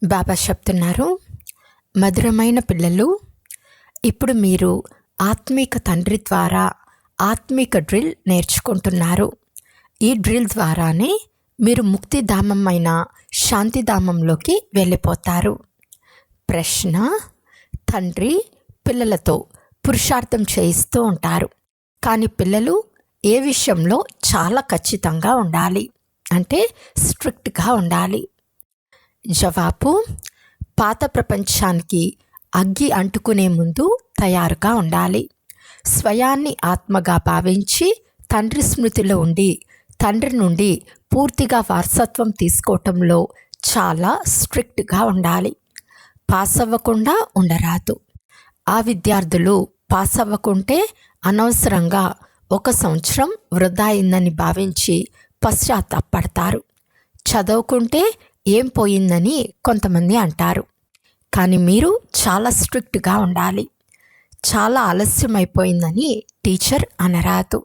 బాబా చెప్తున్నారు, మధురమైన పిల్లలు, ఇప్పుడు మీరు ఆత్మీక తండ్రి ద్వారా ఆత్మీక డ్రిల్ నేర్చుకుంటున్నారు. ఈ డ్రిల్ ద్వారానే మీరు ముక్తిధామమైన శాంతిధామంలోకి వెళ్ళిపోతారు. ప్రశ్న: తండ్రి పిల్లలతో పురుషార్థం చేయిస్తూ ఉంటారు, కానీ పిల్లలు ఏ విషయంలో చాలా ఖచ్చితంగా ఉండాలి అంటే స్ట్రిక్ట్గా ఉండాలి. జవాబు: పాత ప్రపంచానికి అగ్గి అంటుకునే ముందు తయారుగా ఉండాలి. స్వయాన్ని ఆత్మగా భావించి తండ్రి స్మృతిలో ఉండి తండ్రి నుండి పూర్తిగా వారసత్వం తీసుకోవటంలో చాలా స్ట్రిక్ట్గా ఉండాలి. పాస్ అవ్వకుండా ఉండరాదు. ఆ విద్యార్థులు పాస్ అవ్వకుంటే అనవసరంగా 1 సంవత్సరం వృధా అయిందని భావించి పశ్చాత్తాపడతారు. చదువుకుంటే ఏం పోయిందని కొంతమంది అంటారు. కానీ మీరు చాలా స్ట్రిక్ట్గా ఉండాలి. చాలా ఆలస్యం అయిపోయిందని టీచర్ అనరాదు.